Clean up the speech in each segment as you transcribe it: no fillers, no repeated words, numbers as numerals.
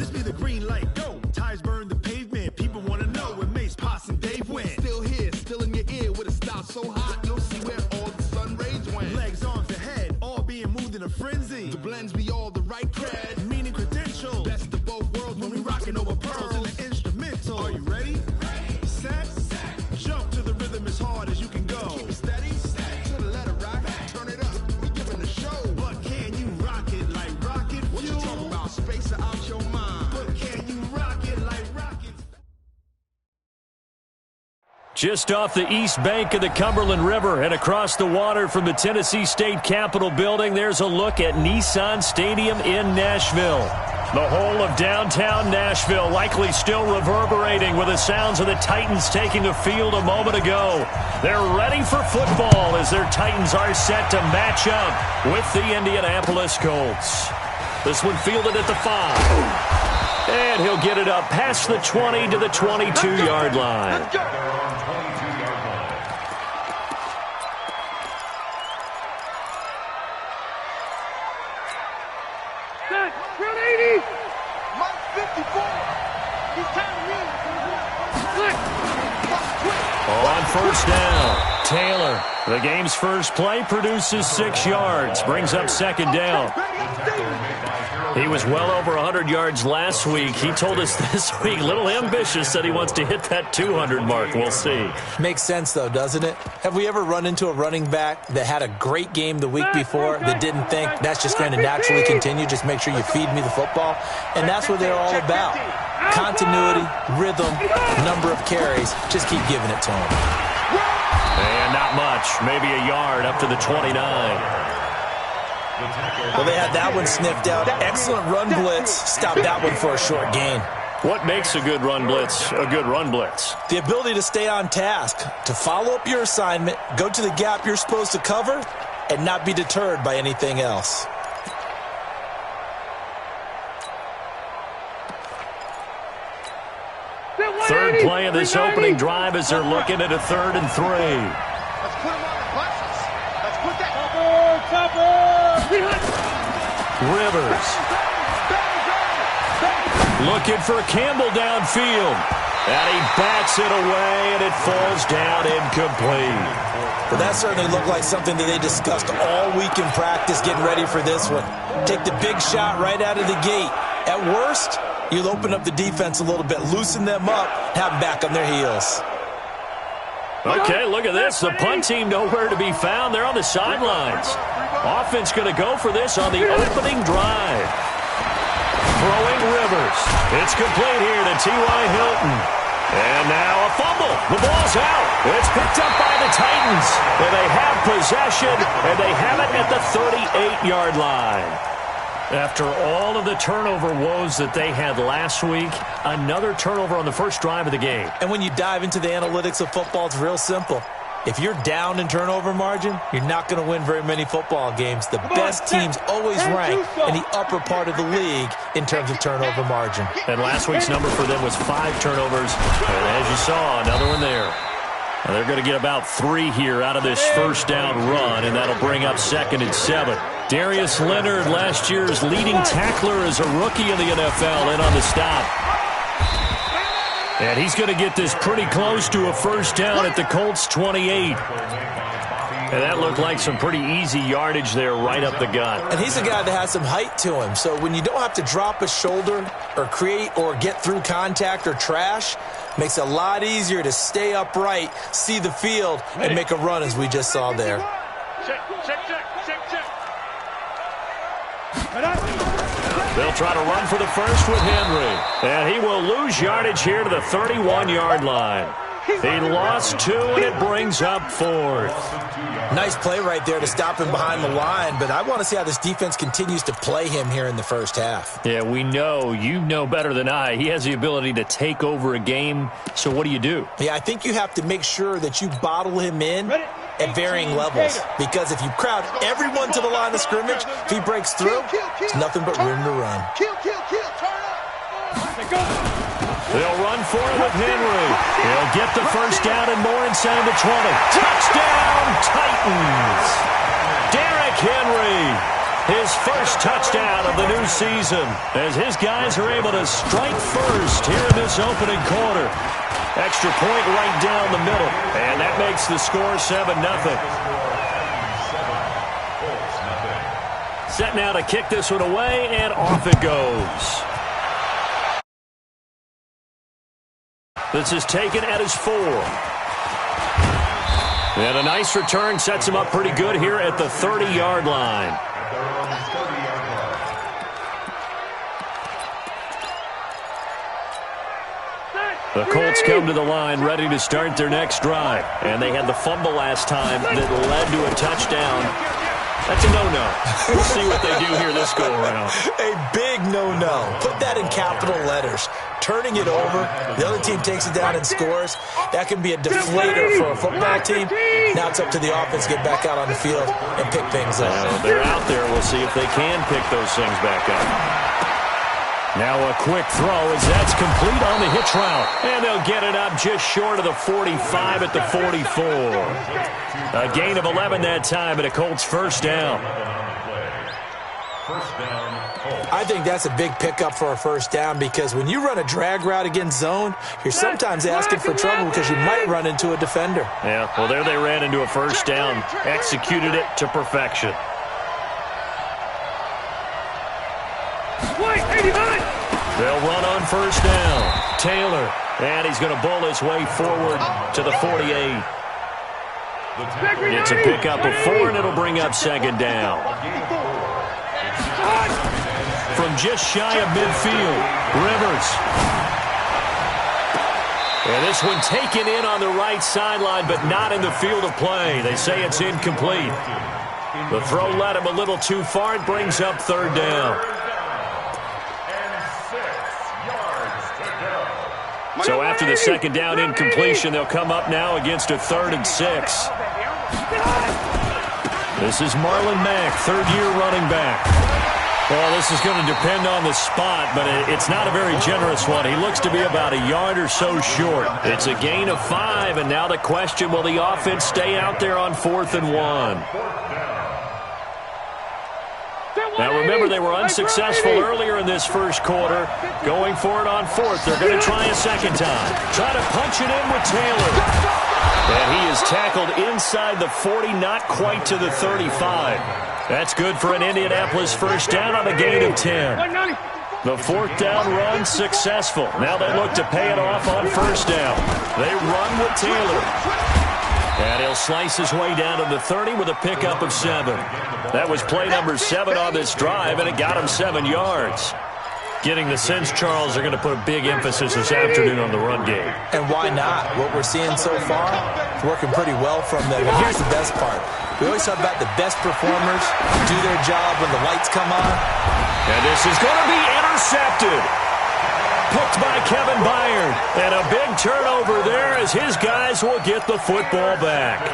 This be the green light, go. Tires burn the pavement. People want to know when Mace, Potts, and Dave win. Still here, still in your ear with a style so hot, you'll see where all the sun rays went. Legs, arms, and head, all being moved in a frenzy. The blends be all the right cred. Meaning credentials. Best of both worlds When we rockin' over pearls in the instrumental. Are you ready? Set. Jump to the rhythm as hard as you can go. Keep it steady, to the letter rock. Turn it up, we giving the show. But can you rock it like rocket fuel? What you talking about? Space or out your mind? But can you rock it like rockets? Just off the east bank of the Cumberland River and across the water from the Tennessee State Capitol building, there's a look at Nissan Stadium in Nashville. The whole of downtown Nashville likely still reverberating with the sounds of the Titans taking the field a moment ago. They're ready for football as their Titans are set to match up with the Indianapolis Colts. This one fielded at the 5. And he'll get it up past the 20 to the 22-yard line. Let's go. On first down, Taylor, the game's first play, produces 6 yards, brings up second down. He was well over 100 yards last week. He told us this week, a little ambitious, said he wants to hit that 200 mark. We'll see. Makes sense, though, doesn't it? Have we ever run into a running back that had a great game the week before that didn't think that's just going to naturally continue? Just make sure you feed me the football. And that's what they're all about. Continuity, rhythm, number of carries. Just keep giving it to them. And not much. Maybe a yard up to the 29. Well, they had that one sniffed out. Excellent run blitz. Stopped that one for a short gain. What makes a good run blitz a good run blitz? The ability to stay on task, to follow up your assignment, go to the gap you're supposed to cover, and not be deterred by anything else. Third play of this opening drive as they're looking at a 3rd and 3. Let's put him on the buses. Let's put that. Rivers. Looking for Campbell downfield. And he bats it away, and it falls down incomplete. Well, that certainly looked like something that they discussed all week in practice getting ready for this one. Take the big shot right out of the gate. At worst, you'll open up the defense a little bit, loosen them up, have them back on their heels. Okay, look at this. The punt team nowhere to be found. They're on the sidelines. Offense going to go for this on the opening drive. Throwing Rivers. It's complete here to T.Y. Hilton. And now a fumble. The ball's out. It's picked up by the Titans. And they have possession, and they have it at the 38-yard line. After all of the turnover woes that they had last week, another turnover on the first drive of the game. And when you dive into the analytics of football, it's real simple. If you're down in turnover margin, you're not going to win very many football games. The best teams always rank in the upper part of the league in terms of turnover margin. And last week's number for them was 5 turnovers. And as you saw, another one there. Now they're going to get about 3 here out of this first down run, and that'll bring up 2nd and 7. Darius Leonard, last year's leading tackler as a rookie in the NFL, in on the stop. And he's going to get this pretty close to a first down at the Colts 28. And that looked like some pretty easy yardage there right up the gut. And he's a guy that has some height to him. So when you don't have to drop a shoulder or create or get through contact or trash, makes it a lot easier to stay upright, see the field, and make a run as we just saw there. Check. They'll try to run for the first with Henry. And he will lose yardage here to the 31-yard line. He lost 2, and it brings up 4th. Nice play right there to stop him behind the line, but I want to see how this defense continues to play him here in the first half. Yeah, we know. You know better than I. He has the ability to take over a game, so what do? Yeah, I think you have to make sure that you bottle him in at varying levels, because if you crowd everyone to the line of scrimmage, if he breaks through, it's nothing but room to run. They'll run for it with Henry. He'll get the first down and more inside the 20. Touchdown, Titans! Derrick Henry. His first touchdown of the new season as his guys are able to strike first here in this opening quarter. Extra point right down the middle, and that makes the score 7-0. Set now to kick this one away, and off it goes. This is taken at his 4. And a nice return sets him up pretty good here at the 30-yard line. The Colts come to the line ready to start their next drive. And they had the fumble last time that led to a touchdown. That's a no-no. We'll see what they do here this go-around. A big no-no. Put that in capital letters. Turning it over, the other team takes it down and scores. That can be a deflator for a football team. Now it's up to the offense to get back out on the field and pick things up. They're out there. We'll see if they can pick those things back up. Now a quick throw as that's complete on the hitch route. And they'll get it up just short of the 45 at the 44. A gain of 11 that time, and a Colts first down. I think that's a big pickup for a first down because when you run a drag route against zone, you're sometimes asking for trouble because you might run into a defender. Yeah, well, there they ran into a first down. Executed it to perfection. They'll run on first down. Taylor, and he's going to bull his way forward to the 48. It's a pickup of 4, and it'll bring up second down. From just shy of midfield, Rivers. And this one taken in on the right sideline, but not in the field of play. They say it's incomplete. The throw led him a little too far. It brings up third down. So after the second down incompletion, they'll come up now against a 3rd and 6. This is Marlon Mack, third-year running back. Well, this is going to depend on the spot, but it's not a very generous one. He looks to be about a yard or so short. It's a gain of 5, and now the question, will the offense stay out there on 4th and 1? Now, remember, they were unsuccessful earlier in this first quarter. Going for it on 4th. They're going to try a second time. Try to punch it in with Taylor. And he is tackled inside the 40, not quite to the 35. That's good for an Indianapolis first down on a gain of 10. The 4th down run successful. Now they look to pay it off on first down. They run with Taylor. And he'll slice his way down to the 30 with a pickup of 7. That was play number 7 on this drive, and it got him 7 yards. Getting the sense, Charles, they're going to put a big emphasis this afternoon on the run game. And why not? What we're seeing so far is working pretty well from them. And here's the best part. We always talk about the best performers do their job when the lights come on. And this is going to be intercepted. Picked by Kevin Byard. And a big turnover there as his guys will get the football back.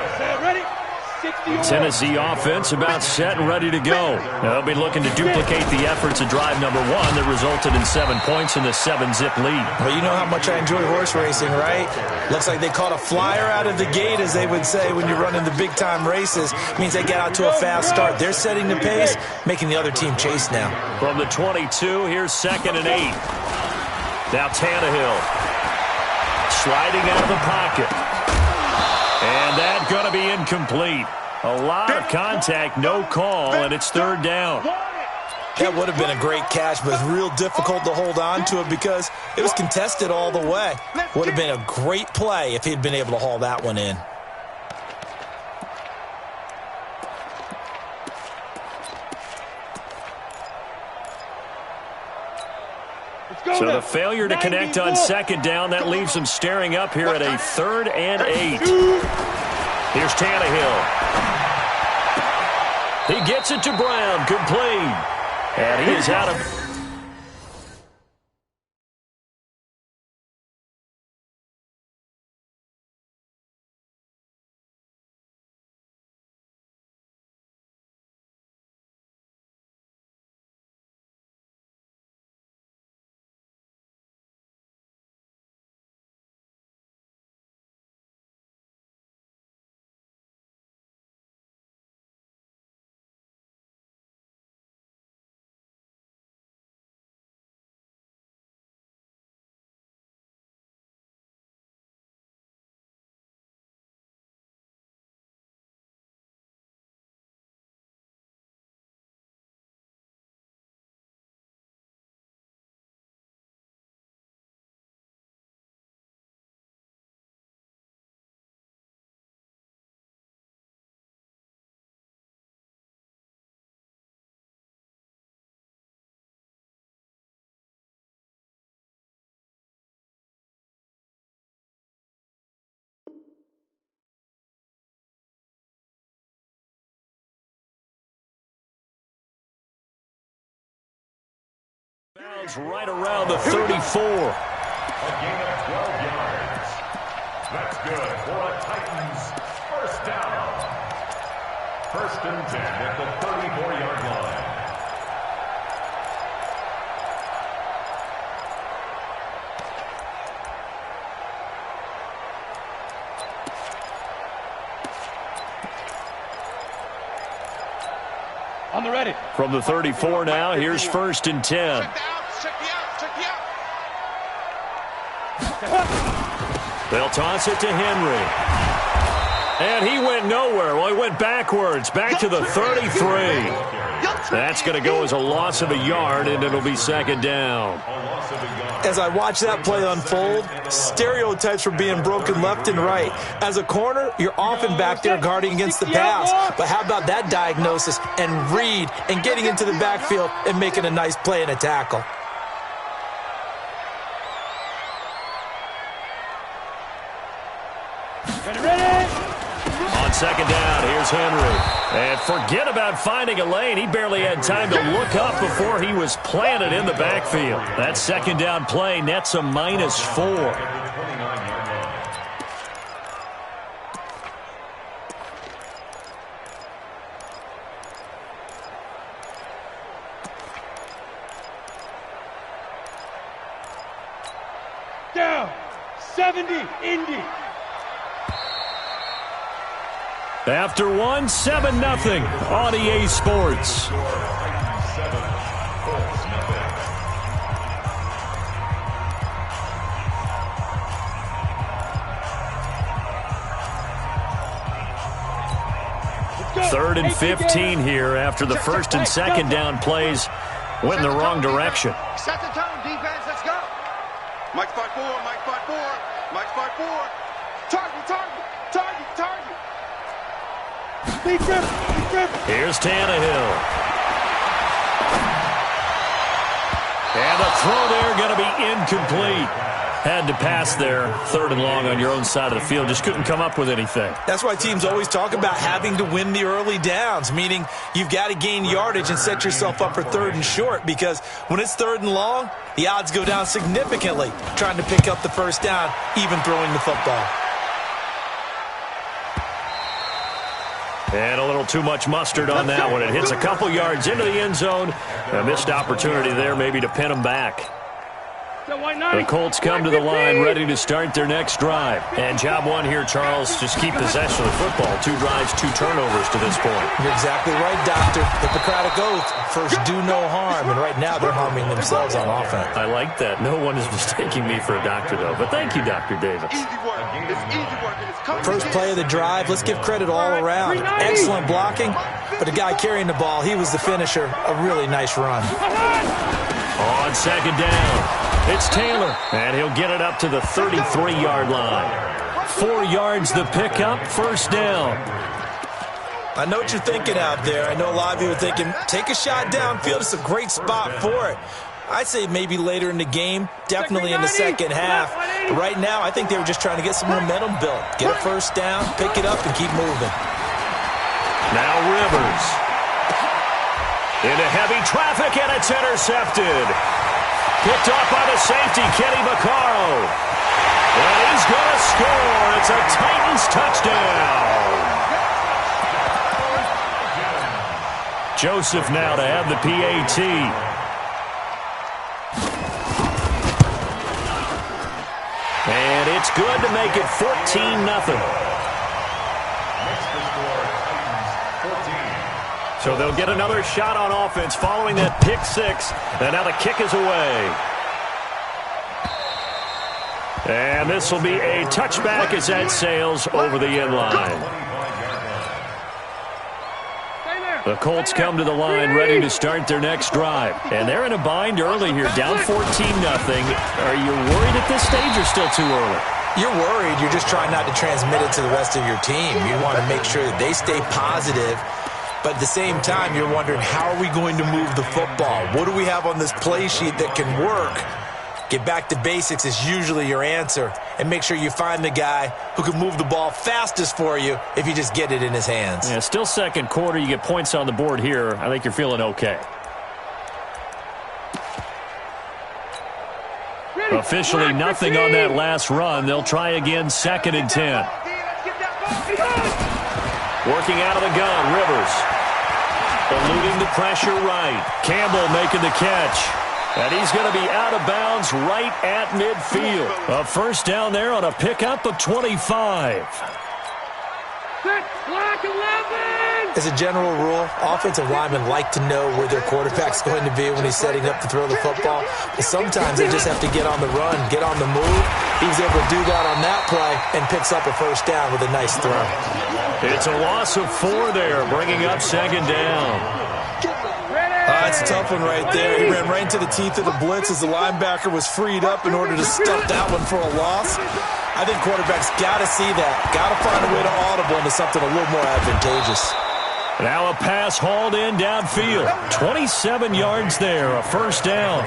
Tennessee offense about set and ready to go. They'll be looking to duplicate the efforts of drive number 1 that resulted in 7 points in the 7-zip lead. Well, you know how much I enjoy horse racing, right? Looks like they caught a flyer out of the gate, as they would say when you're running the big-time races. Means they get out to a fast start. They're setting the pace, making the other team chase now. From the 22, here's 2nd and 8. Now Tannehill sliding out of the pocket. And that's going to be incomplete. A lot of contact, no call, and it's 3rd down. That would have been a great catch, but it's real difficult to hold on to it because it was contested all the way. Would have been a great play if he'd been able to haul that one in. So the failure to connect on 2nd down, that leaves them staring up here at a 3rd and 8. Here's Tannehill. He gets it to Brown, complete. And he is out of Right around the 34. A gain of 12 yards. That's good for a Titans first down. 1st and 10 at the 34-yard line. On the ready. From the 34 now, here's 1st and 10. They'll toss it to Henry. And he went nowhere. Well, he went backwards, back to the 33. That's going to go as a loss of a yard, and it'll be 2nd down. As I watch that play unfold, stereotypes were being broken left and right. As a corner, you're often back there guarding against the pass. But how about that diagnosis and read and getting into the backfield and making a nice play and a tackle? On 2nd down, here's Henry. And forget about finding a lane. He barely had time to look up before he was planted in the backfield. That 2nd down play nets a -4. Down. 70, Indy. After 7-0 on EA Sports. Third and 15 here after the 1st and 2nd down plays went in the wrong direction. Set the tone, defense. Let's go. Mike 5-4, Mike 5-4, Mike 5-4. Target. Here's Tannehill. And the throw there going to be incomplete. Had to pass there, 3rd and long on your own side of the field. Just couldn't come up with anything. That's why teams always talk about having to win the early downs, meaning you've got to gain yardage and set yourself up for 3rd and short, because when it's 3rd and long, the odds go down significantly trying to pick up the 1st down, even throwing the football. And a little too much mustard on that one. It hits a couple yards into the end zone. A missed opportunity there maybe to pin them back. The Colts come to the line ready to start their next drive. And job one here, Charles, just keep possession of the football. 2 drives, 2 turnovers to this point. You're exactly right, Doctor. Hippocratic oath, first do no harm. And right now they're harming themselves on offense. I like that. No one is mistaking me for a doctor, though. But thank you, Dr. Davis. Easy work. It's easy work. And it's coming. First play of the drive, let's give credit all around. Excellent blocking, but the guy carrying the ball, he was the finisher. A really nice run. On 2nd down, it's Taylor, and he'll get it up to the 33-yard line. 4 yards the pickup, 1st down. I know what you're thinking out there. I know a lot of you are thinking, take a shot downfield. It's a great spot for it. I'd say maybe later in the game, definitely in the 2nd half. But right now, I think they were just trying to get some momentum built. Get a 1st down, pick it up, and keep moving. Now Rivers. Into heavy traffic, and it's intercepted. Picked off by the safety, Kenny Vaccaro. And he's going to score. It's a Titans touchdown. Joseph now to have the PAT. And it's good to make it 14-0. So they'll get another shot on offense following that pick 6. And now the kick is away. And this will be a touchback as that sails over the end line. The Colts come to the line ready to start their next drive. And they're in a bind early here, down 14-0. Are you worried at this stage or still too early? You're worried. You're just trying not to transmit it to the rest of your team. You want to make sure that they stay positive. But at the same time, you're wondering, how are we going to move the football? What do we have on this play sheet that can work? Get back to basics is usually your answer. And make sure you find the guy who can move the ball fastest for you if you just get it in his hands. Yeah, still 2nd quarter. You get points on the board here. I think you're feeling okay. Officially nothing on that last run. They'll try again, 2nd and 10. Working out of the gun, Rivers. Eluding the pressure right. Campbell making the catch. And he's going to be out of bounds right at midfield. A first down there on a pickup of 25. As a general rule, offensive linemen like to know where their quarterback's going to be when he's setting up to throw the football. But sometimes they just have to get on the run, get on the move. He was able to do that on that play and picks up a first down with a nice throw. It's a loss of 4 there, bringing up 2nd down. It's a tough one right there. He ran right into the teeth of the blitz as the linebacker was freed up in order to stuff that one for a loss. I think quarterbacks got to see that. Got to find a way to audible into something a little more advantageous. Now a pass hauled in downfield. 27 yards there, a first down.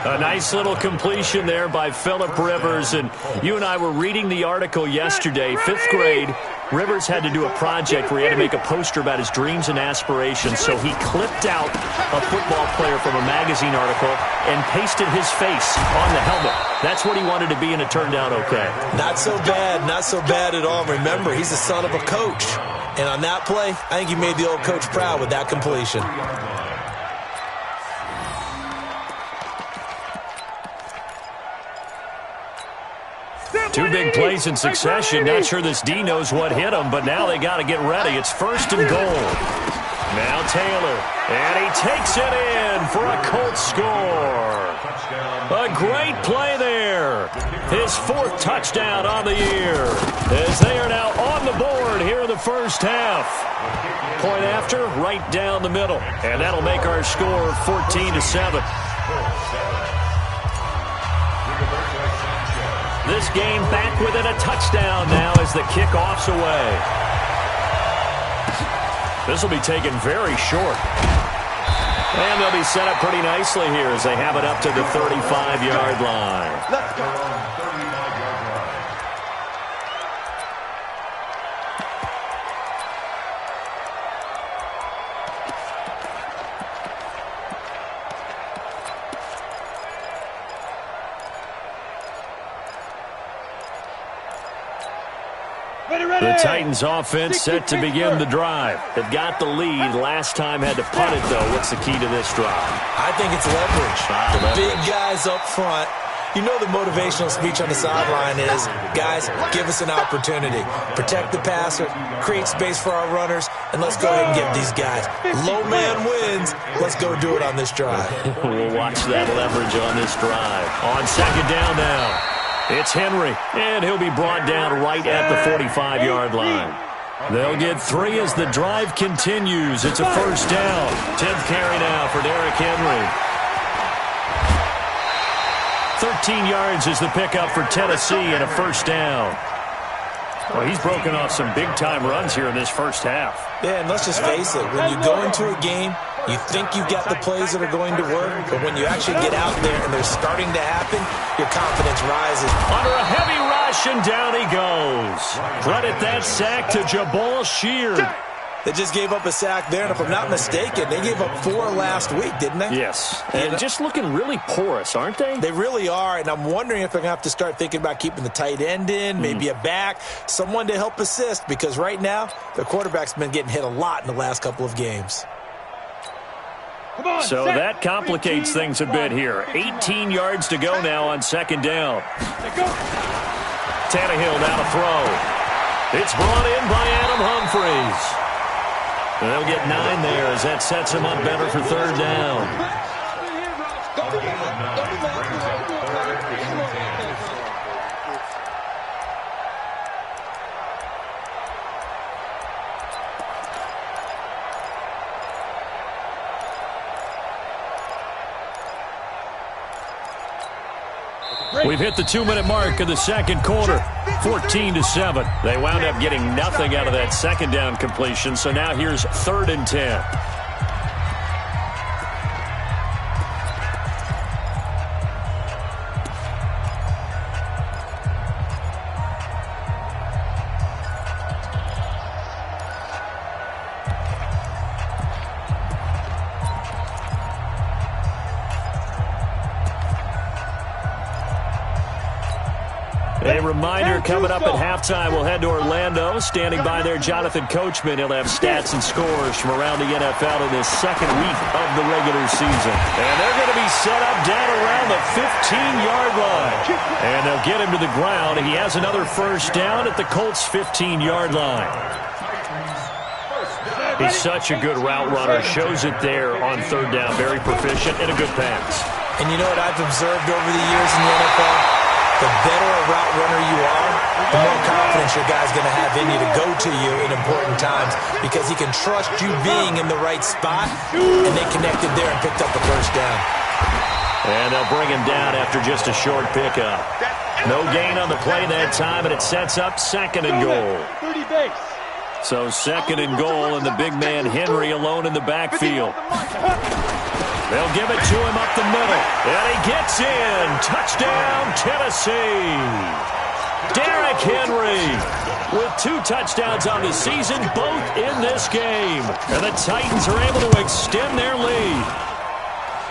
A nice little completion there by Phillip Rivers. And you and I were reading the article yesterday, 5th grade. Rivers had to do a project where he had to make a poster about his dreams and aspirations, so he clipped out a football player from a magazine article and pasted his face on the helmet. That's what he wanted to be, and it turned out okay. Not so bad at all. Remember, he's the son of a coach. And on that play, I think he made the old coach proud with that completion. Two big plays in succession. Not sure this D knows what hit him, but now they got to get ready. It's 1st and goal. Now Taylor, and he takes it in for a Colts score. A great play there. His 4th touchdown on the year, as they are now on the board here in the first half. Point after, right down the middle, and that'll make our score 14-7. This game back within a touchdown now as the kickoff's away. This will be taken very short. And they'll be set up pretty nicely here as they have it up to the 35-yard line. Let's go. The Titans offense set to begin the drive. They've got the lead. Last time had to punt it, though. What's the key to this drive? I think it's leverage. The big guys up front. You know the motivational speech on the sideline is, guys, give us an opportunity. Protect the passer, create space for our runners, and let's go ahead and get these guys. Low man wins. Let's go do it on this drive. We'll watch that leverage on this drive. On 2nd down now. It's Henry, and he'll be brought down right at the 45-yard line. They'll get 3 as the drive continues. It's a first down. 10th carry now for Derrick Henry. 13 yards is the pickup for Tennessee and a first down. Well, he's broken off some big-time runs here in this first half. Yeah, and let's just face it. When you go into a game, you think you've got the plays that are going to work, but when you actually get out there and they're starting to happen, your confidence rises. Under a heavy rush, and down he goes. Credit that sack to Jabal Sheard. They just gave up a sack there, and if I'm not mistaken, they gave up 4 last week, didn't they? Yes, and just looking really porous, aren't they? They really are, and I'm wondering if they're going to have to start thinking about keeping the tight end in, maybe a back, someone to help assist, because right now, the quarterback's been getting hit a lot in the last couple of games. So that complicates things a bit here. 18 yards to go now on 2nd down. Tannehill now to throw. It's brought in by Adam Humphries. They'll get 9 there as that sets him up better for 3rd down. We've hit the 2-minute mark of the second quarter, 14-7. They wound up getting nothing out of that 2nd down completion, so now here's 3rd and 10. A reminder coming up at halftime, we'll head to Orlando. Standing by there, Jonathan Coachman. He'll have stats and scores from around the NFL in this second week of the regular season. And they're going to be set up down around the 15-yard line. And they'll get him to the ground. He has another first down at the Colts' 15-yard line. He's such a good route runner. Shows it there on third down. Very proficient and a good pass. And you know what I've observed over the years in the NFL? The better a route runner you are, the more confidence your guy's going to have in you to go to you in important times because he can trust you being in the right spot, and they connected there and picked up the first down. And they'll bring him down after just a short pickup. No gain on the play that time, and it sets up second and goal. 30 base. So second and goal, and the big man Henry alone in the backfield. They'll give it to him up the middle. And he gets in. Touchdown, Tennessee. Derrick Henry with 2 touchdowns on the season, both in this game. And the Titans are able to extend their lead.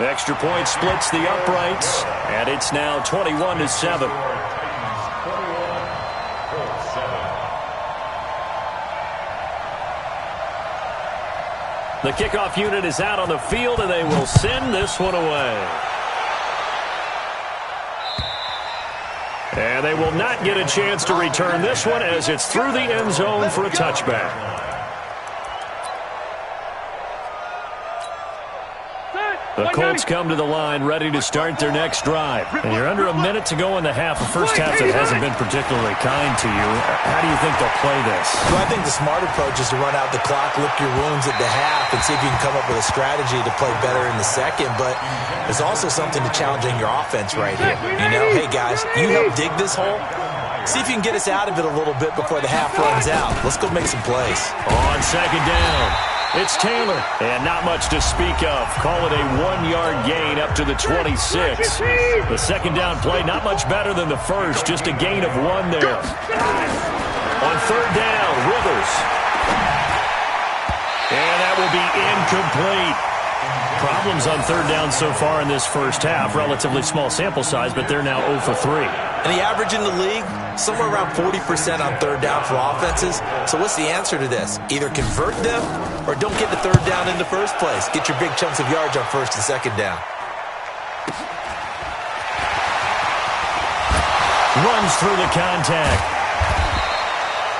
Extra point splits the uprights, and it's now 21-7. The kickoff unit is out on the field, and they will send this one away. And they will not get a chance to return this one as it's through the end zone for a touchback. The Colts come to the line ready to start their next drive. And you're under a minute to go in the half. A first half that hasn't been particularly kind to you. How do you think they'll play this? Well, I think the smart approach is to run out the clock, lick your wounds at the half, and see if you can come up with a strategy to play better in the second. But there's also something to challenging your offense right here. You know, hey, guys, you help dig this hole. See if you can get us out of it a little bit before the half runs out. Let's go make some plays. On second down, it's Taylor. And not much to speak of. Call it a 1-yard gain up to the 26. The second down play, not much better than the first. Just a gain of 1 there. On third down, Rivers. And that will be incomplete. Problems on third down so far in this first half. Relatively small sample size, but they're now 0 for 3. And the average in the league, somewhere around 40% on third down for offenses. So what's the answer to this? Either convert them or don't get the third down in the first place. Get your big chunks of yards on first and second down. Runs through the contact.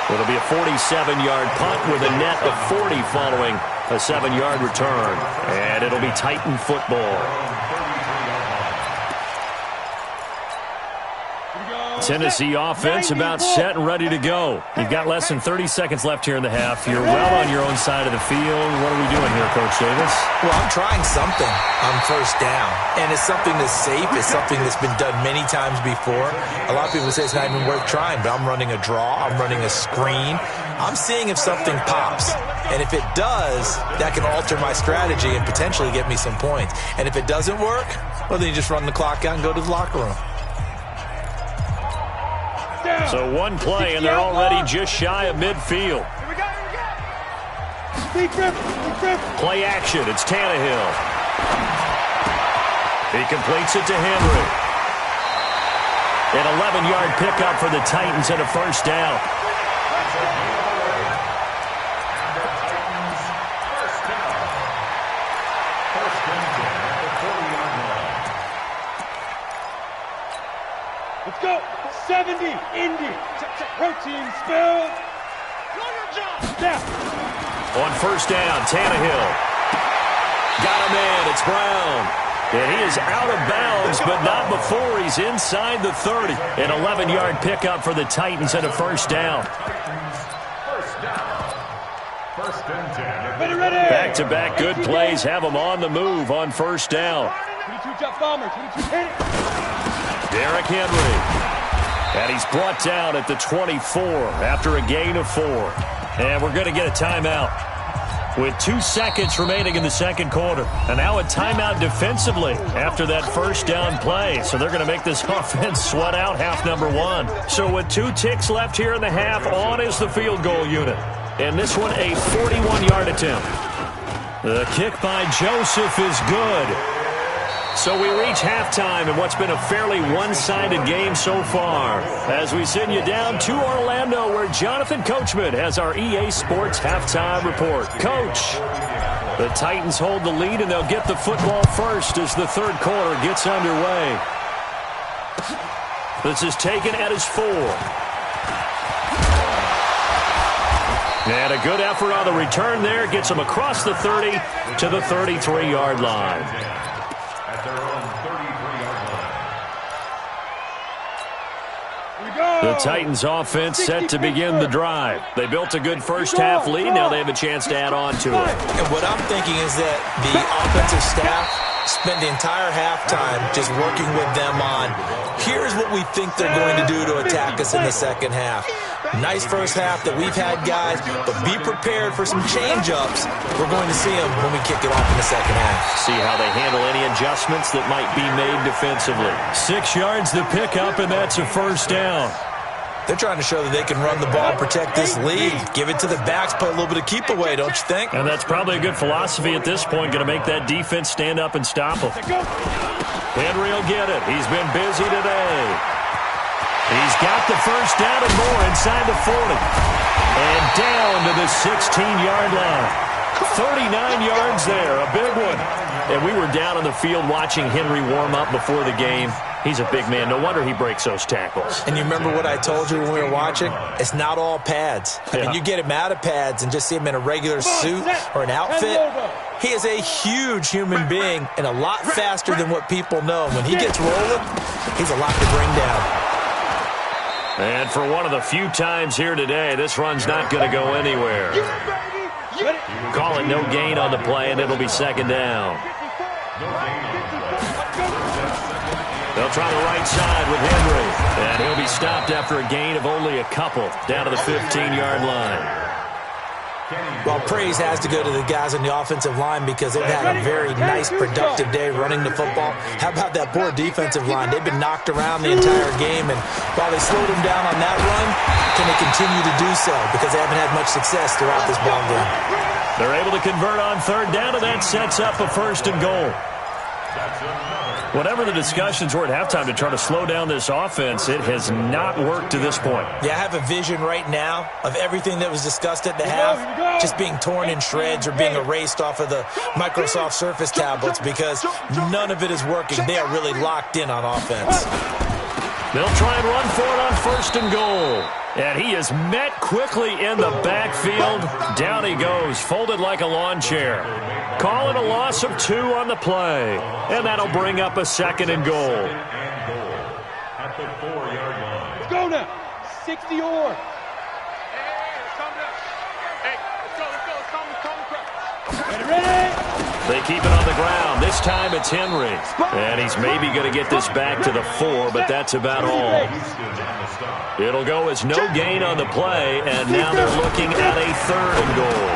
It'll be a 47-yard punt with a net of 40 following a 7-yard return. And it'll be Titan football. Tennessee offense about set and ready to go. You've got less than 30 seconds left here in the half. You're well on your own side of the field. What are we doing here, Coach Davis? Well, I'm trying something on first down. And it's something that's safe. It's something that's been done many times before. A lot of people say it's not even worth trying, but I'm running a draw. I'm running a screen. I'm seeing if something pops. And if it does, that can alter my strategy and potentially get me some points. And if it doesn't work, well, then you just run the clock out and go to the locker room. So one play, and they're already just shy of midfield. Play action. It's Tannehill. He completes it to Henry. An 11-yard pickup for the Titans and a first down. Let's go. 70, Indy. Protein spill. Step. On first down, Tannehill. Got him in. It's Brown. And he is out of bounds, but not before he's inside the 30. An 11-yard pickup for the Titans and a first down. Back-to-back good plays have them on the move on first down. 22 jump bomber. 22 hit it. Derrick Henry. And he's brought down at the 24 after a gain of 4. And we're going to get a timeout with 2 seconds remaining in the second quarter. And now a timeout defensively after that first down play. So they're going to make this offense sweat out half number 1. So with 2 ticks left here in the half, on is the field goal unit. And this one a 41-yard attempt. The kick by Joseph is good. So we reach halftime in what's been a fairly one-sided game so far. As we send you down to Orlando, where Jonathan Coachman has our EA Sports halftime report. Coach, the Titans hold the lead, and they'll get the football first as the third quarter gets underway. This is taken at his 4. And a good effort on the return there. Gets him across the 30 to the 33-yard line. At their own 33-yard line. The Titans offense set to begin the drive. They built a good first-half lead. Now they have a chance to add on to it. And what I'm thinking is that the offensive staff spent the entire halftime just working with them on, here's what we think they're going to do to attack us in the second half. Nice first half that we've had, guys, but be prepared for some change-ups. We're going to see them when we kick it off in the second half. See how they handle any adjustments that might be made defensively. 6 yards to pick up, and that's a first down. They're trying to show that they can run the ball, protect this lead, give it to the backs, play a little bit of keep away, don't you think? And that's probably a good philosophy at this point, going to make that defense stand up and stop them. Henry will get it. He's been busy today. He's got the first down and more inside the 40. And down to the 16-yard line. 39 yards there, a big one. And we were down on the field watching Henry warm up before the game. He's a big man. No wonder he breaks those tackles. And you remember what I told you when we were watching? It's not all pads. I mean, you get him out of pads and just see him in a regular suit or an outfit. He is a huge human being and a lot faster than what people know. When he gets rolling, he's a lot to bring down. And for one of the few times here today, this run's not going to go anywhere. Call it no gain on the play, and it'll be second down. They'll try the right side with Henry. And he'll be stopped after a gain of only a couple down to the 15-yard line. Well, praise has to go to the guys on the offensive line because they've had a very nice, productive day running the football. How about that poor defensive line? They've been knocked around the entire game, and while they slowed them down on that run, can they continue to do so? Because they haven't had much success throughout this ball game. They're able to convert on third down, and that sets up a first and goal. Whatever the discussions were at halftime to try to slow down this offense, it has not worked to this point. Yeah, I have a vision right now of everything that was discussed at the half just being torn in shreds or being erased off of the Microsoft Surface tablets because none of it is working. They are really locked in on offense. They'll try and run for it on first and goal. And he is met quickly in the backfield. Down he goes, folded like a lawn chair. Calling a loss of 2 on the play. And that'll bring up a second and goal. At the 4-yard line. Let's go now. 60 or. Ready? They keep it on the ground. This time it's Henry. And he's maybe going to get this back to the 4, but that's about all. It'll go as no gain on the play, and now they're looking at a third and goal.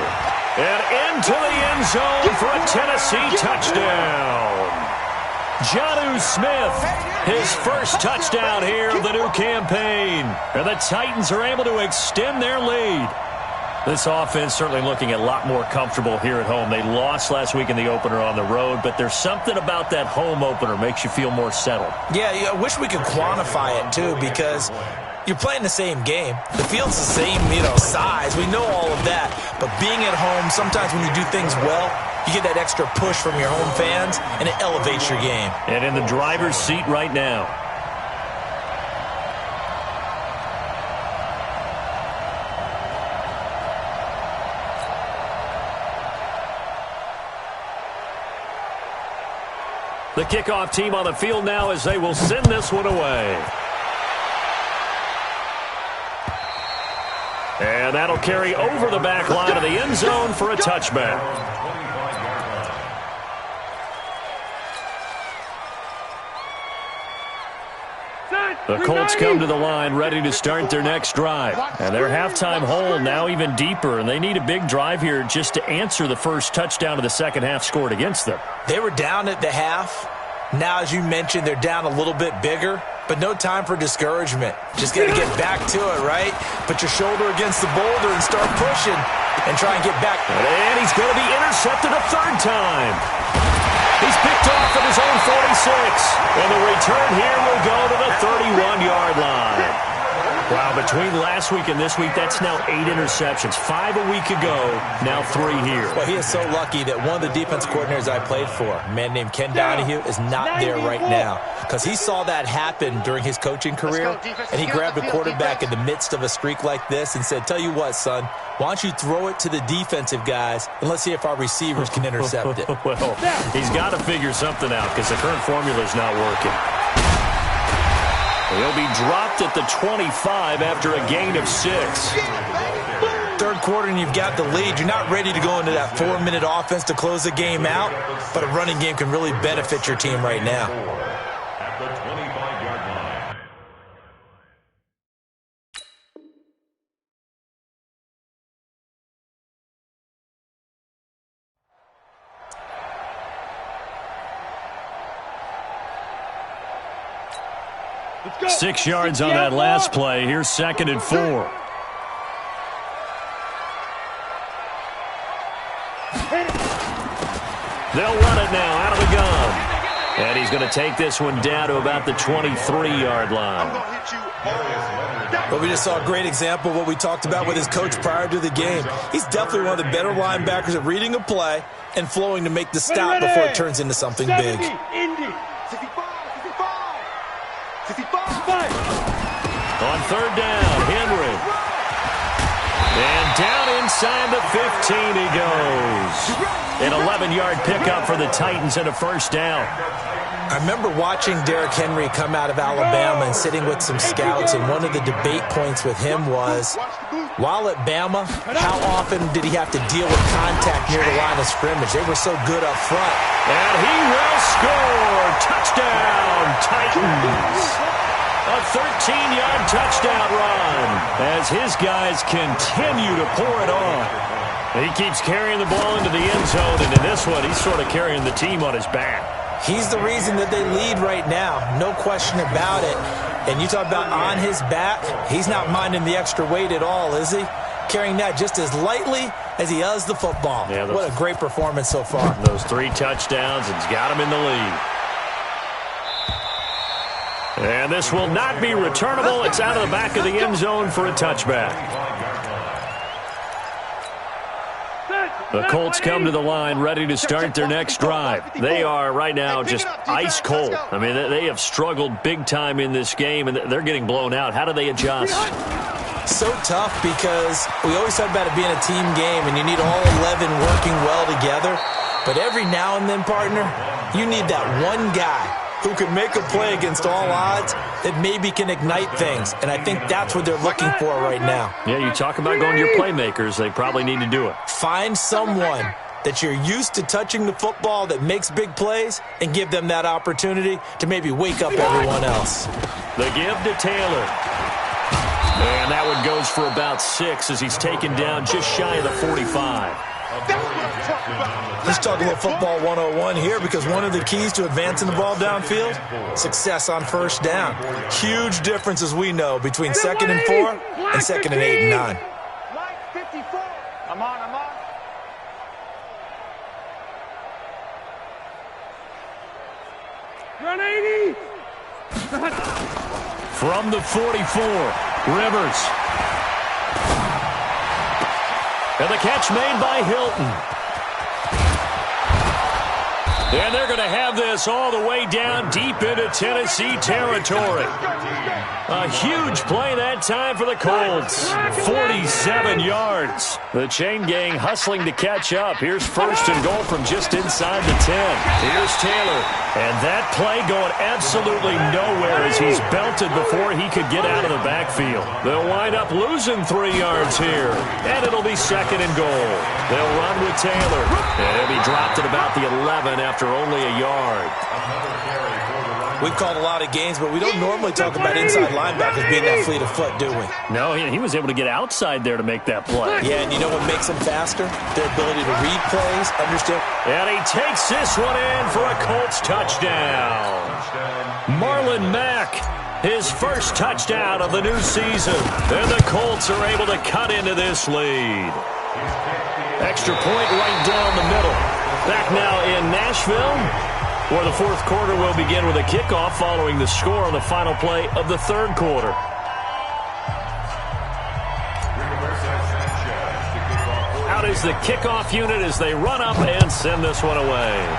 And into the end zone for a Tennessee touchdown. Jonnu Smith, his first touchdown here of the new campaign. And the Titans are able to extend their lead. This offense certainly looking a lot more comfortable here at home. They lost last week in the opener on the road, but there's something about that home opener makes you feel more settled. Yeah, I wish we could quantify it, too, because you're playing the same game. The field's the same, size. We know all of that. But being at home, sometimes when you do things well, you get that extra push from your home fans, and it elevates your game. And in the driver's seat right now. The kickoff team on the field now as they will send this one away. And that'll carry over the back line of the end zone for a touchback. The Colts come to the line ready to start their next drive. And their halftime hole now even deeper, and they need a big drive here just to answer the first touchdown of the second half scored against them. They were down at the half. Now, as you mentioned, they're down a little bit bigger, but no time for discouragement. Just got to get back to it, right? Put your shoulder against the boulder and start pushing and try and get back. And he's going to be intercepted a third time. He's picked off at his own 46. And the return here will go to the 31-yard line. Wow, between last week and this week, that's now 8 interceptions. 5 a week ago, now 3 here. Well, he is so lucky that one of the defense coordinators I played for, a man named Ken Donahue, is not there right now. Because he saw that happen during his coaching career, and he grabbed a quarterback in the midst of a streak like this and said, tell you what, son, why don't you throw it to the defensive guys, and let's see if our receivers can intercept it. Well, he's got to figure something out because the current formula is not working. He'll be dropped at the 25 after a gain of 6. Third quarter and you've got the lead. You're not ready to go into that 4-minute offense to close the game out, but a running game can really benefit your team right now. At the 25-yard line. Let's go. 6 yards on that last play. Here's 2nd and 4. They'll run it now out of the gun. And he's going to take this one down to about the 23-yard line. But we just saw a great example of what we talked about with his coach prior to the game. He's definitely one of the better linebackers at reading a play and flowing to make the stop before it turns into something big. On 3rd down, Henry. And down inside the 15 he goes. An 11-yard pickup for the Titans and a 1st down. I remember watching Derrick Henry come out of Alabama and sitting with some scouts, and one of the debate points with him was, while at Bama, how often did he have to deal with contact near the line of scrimmage? They were so good up front. And he will score. Touchdown, Titans. A 13-yard touchdown run as his guys continue to pour it on. He keeps carrying the ball into the end zone, and in this one, he's sort of carrying the team on his back. He's the reason that they lead right now, no question about it. And you talk about on his back, he's not minding the extra weight at all, is he? Carrying that just as lightly as he does the football. Yeah, what a great performance so far. Those 3 touchdowns, it's got him in the lead. And this will not be returnable. It's out of the back of the end zone for a touchback. The Colts come to the line ready to start their next drive. They are right now just ice cold. I mean, they have struggled big time in this game, and they're getting blown out. How do they adjust? So tough because we always talk about it being a team game, and you need all 11 working well together. But every now and then, partner, you need that one guy who can make a play against all odds that maybe can ignite things. And I think that's what they're looking for right now. Yeah, you talk about going to your playmakers. They probably need to do it. Find someone that you're used to touching the football that makes big plays and give them that opportunity to maybe wake up everyone else. The give to Taylor. And that one goes for about 6 as he's taken down just shy of the 45. Let's talk a little football 101 here, because one of the keys to advancing the ball downfield, success on 1st down. Huge difference, as we know, between 2nd and 4 and 2nd and 8 and 9. I'm on. Run 80. From the 44, Rivers. And the catch made by Hilton. And they're going to have this all the way down deep into Tennessee territory. A huge play that time for the Colts. 47 yards. The chain gang hustling to catch up. Here's 1st and goal from just inside the 10. Here's Taylor. And that play going absolutely nowhere as he's belted before he could get out of the backfield. They'll wind up losing 3 yards here. And it'll be 2nd and goal. They'll run with Taylor. And he'll be dropped at about the 11 after only a yard. We've called a lot of games, but we don't normally talk about inside linebackers being that fleet of foot, do we? No, he was able to get outside there to make that play. Yeah, and you know what makes them faster? Their ability to read plays, understand. And he takes this one in for a Colts touchdown. Marlon Mack, his 1st touchdown of the new season. And the Colts are able to cut into this lead. Extra point right down the middle. Back now in Nashville, where the fourth quarter will begin with a kickoff following the score on the final play of the third quarter. Out is the kickoff unit as they run up and send this one away.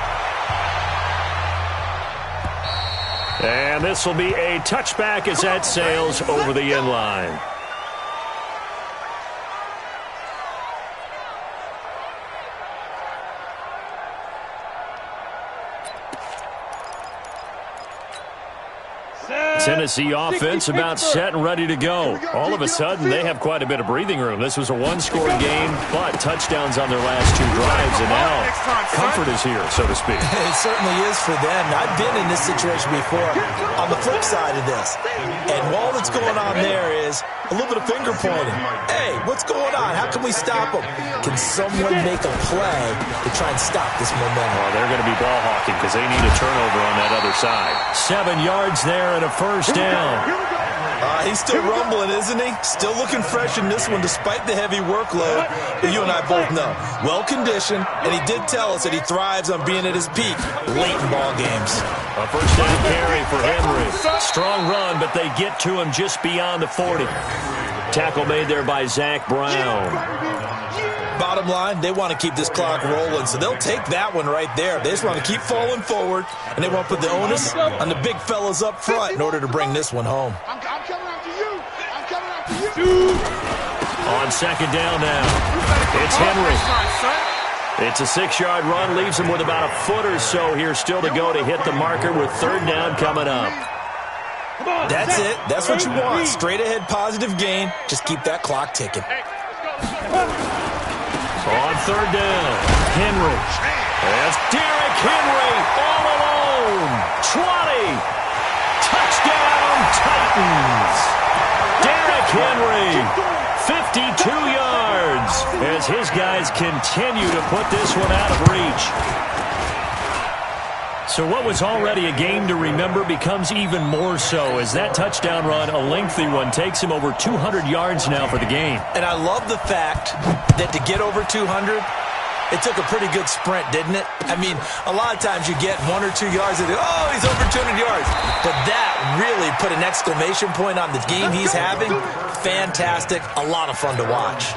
And this will be a touchback as that sails over the end line. Tennessee offense about set and ready to go. All of a sudden, they have quite a bit of breathing room. This was a one-score game, but touchdowns on their last two drives, and now comfort is here, so to speak. It certainly is for them. I've been in this situation before on the flip side of this. And all that's going on there is a little bit of finger pointing. Hey, what's going on? How can we stop them? Can someone make a play to try and stop this momentum? Well, they're going to be ball hawking because they need a turnover on that other side. 7 yards there and a first down. He's still rumbling, isn't he? Still looking fresh in this one despite the heavy workload. But you and I both know. Well-conditioned, and he did tell us that he thrives on being at his peak late in ball games. A first down carry for Henry. Strong run, but they get to him just beyond the 40. Tackle made there by Zach Brown. Bottom line, they want to keep this clock rolling, so they'll take that one right there. They just want to keep falling forward, and they want to put the onus on the big fellas up front in order to bring this one home. I'm coming after you. I'm coming after you. On second down now, it's Henry. It's a 6-yard run, leaves him with about a foot or so here still to go to hit the marker with third down coming up. That's it. That's what you want. Straight ahead positive gain. Just keep that clock ticking. On third down, Henry. That's Derrick Henry all alone. 20. Touchdown, Titans. Derrick Henry, 52 yards, as his guys continue to put this one out of reach. So what was already a game to remember becomes even more so as that touchdown run, a lengthy one, takes him over 200 yards now for the game. And I love the fact that to get over 200, it took a pretty good sprint, didn't it? I mean, a lot of times you get 1 or 2 yards and oh, he's over 200 yards. But that really put an exclamation point on the game he's having. Fantastic. A lot of fun to watch.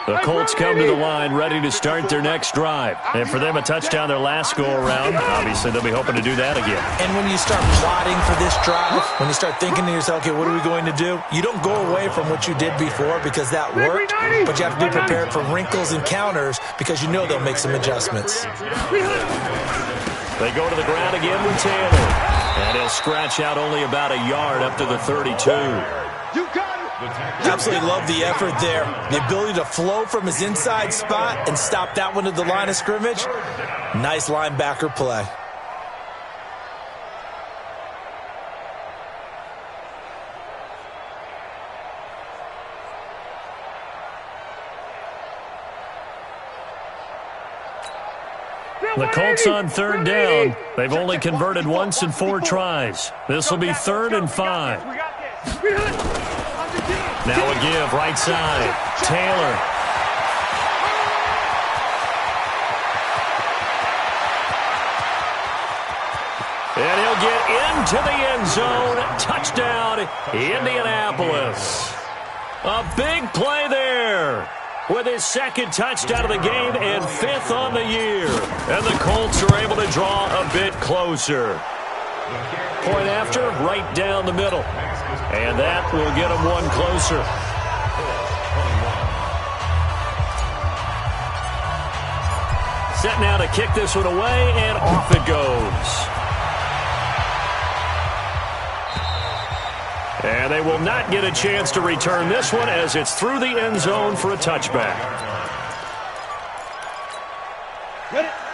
The Colts come to the line ready to start their next drive. And for them, a touchdown their last go-around. Obviously, they'll be hoping to do that again. And when you start plotting for this drive, when you start thinking to yourself, okay, what are we going to do? You don't go away from what you did before because that worked, but you have to be prepared for wrinkles and counters because you know they'll make some adjustments. They go to the ground again with Taylor. And he'll scratch out only about a yard up to the 32. You got it. Absolutely love the effort there. The ability to flow from his inside spot and stop that one at the line of scrimmage. Nice linebacker play. The Colts on third down. They've only converted once in 4 tries. This will be 3rd and 5. Now a give, right side. Taylor. And he'll get into the end zone. Touchdown, Indianapolis. A big play there with his 2nd touchdown of the game and 5th on the year. And the Colts are able to draw a bit closer. Point after, right down the middle. And that will get them one closer. Set now to kick this one away, and off it goes. And they will not get a chance to return this one as it's through the end zone for a touchback.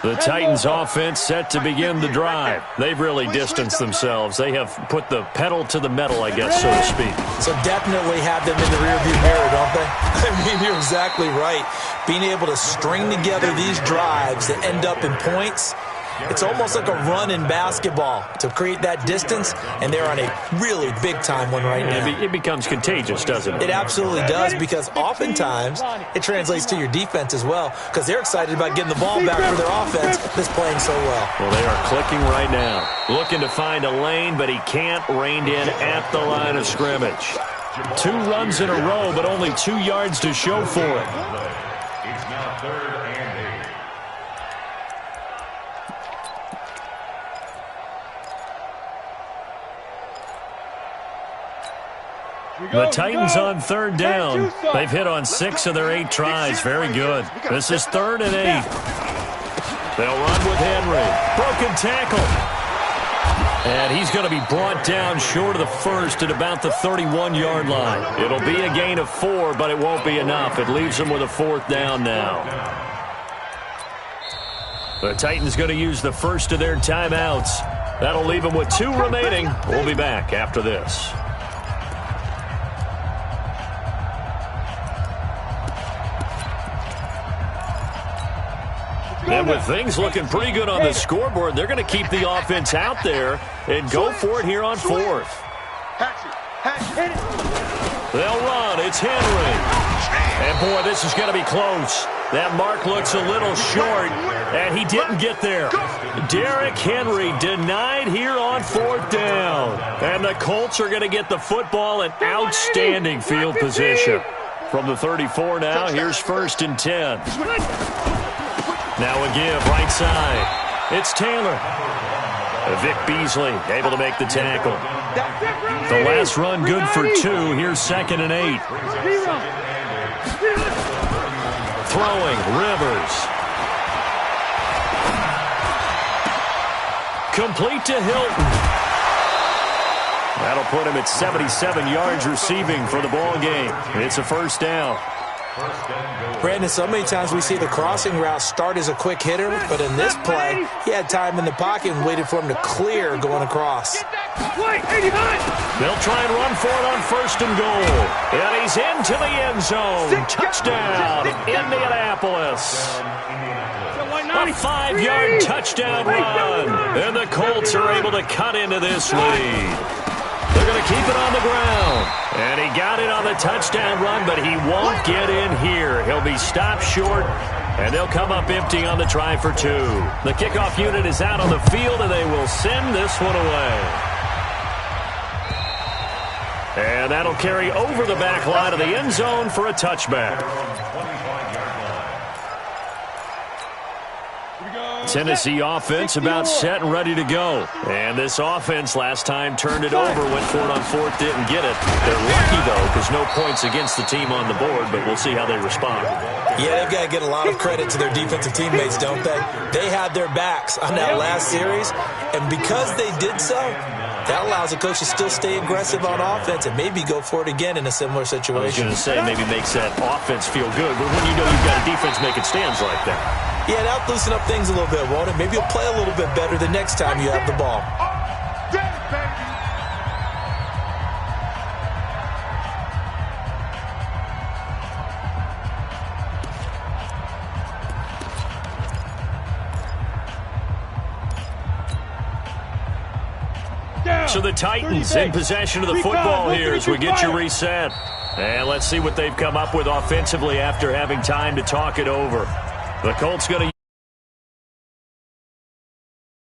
The Titans offense set to begin the drive. They've really distanced themselves. They have put the pedal to the metal, I guess, so to speak. So definitely have them in the rearview mirror, don't they? I mean, you're exactly right. Being able to string together these drives that end up in points, It's almost like a run in basketball to create that distance, and they're on a really big-time one right now. It becomes contagious, doesn't it? It absolutely does, because oftentimes it translates to your defense as well, because they're excited about getting the ball back for their offense that's playing so well. Well, they are clicking right now. Looking to find a lane, but he can't. Reined in at the line of scrimmage. 2 runs in a row, but only 2 yards to show for it. It's now 3rd and 8. The Titans on 3rd down. They've hit on 6 of their 8 tries. Very good. This is 3rd and 8. They'll run with Henry. Broken tackle. And he's going to be brought down short of the first at about the 31-yard line. It'll be a gain of 4, but it won't be enough. It leaves them with a 4th down now. The Titans going to use the first of their timeouts. That'll leave them with 2 remaining. We'll be back after this. And with things looking pretty good on the scoreboard, they're going to keep the offense out there and go for it here on 4th. They'll run. It's Henry. And, boy, this is going to be close. That mark looks a little short, and he didn't get there. Derrick Henry denied here on 4th down. And the Colts are going to get the football in outstanding field position. From the 34 now, here's 1st and 10. Now a give, right side. It's Taylor. Vic Beasley able to make the tackle. The last run good for 2. Here's 2nd and 8. Throwing, Rivers. Complete to Hilton. That'll put him at 77 yards receiving for the ball game. It's a 1st down. Brandon, so many times we see the crossing route start as a quick hitter, but in this play, he had time in the pocket and waited for him to clear going across. They'll try and run for it on 1st and goal. And he's into the end zone. Touchdown, Indianapolis. A 5-yard touchdown run. And the Colts are able to cut into this lead. They're going to keep it on the ground. And he got it on the touchdown run, but he won't get in here. He'll be stopped short, and they'll come up empty on the try for 2. The kickoff unit is out on the field, and they will send this one away. And that'll carry over the back line of the end zone for a touchback. Tennessee offense about set and ready to go. And this offense last time turned it over, went for it on 4th, didn't get it. They're lucky, though, because no points against the team on the board, but we'll see how they respond. Yeah, they've got to get a lot of credit to their defensive teammates, don't they? They had their backs on that last series, and because they did so, that allows the coach to still stay aggressive on offense and maybe go for it again in a similar situation. I was going to say maybe makes that offense feel good, but when you know you've got a defense making stands like that. Yeah, that'll loosen up things a little bit, won't it? Maybe you'll play a little bit better the next time you have the ball. So the Titans in possession of the football here as we get you reset. And let's see what they've come up with offensively after having time to talk it over. The Colts going to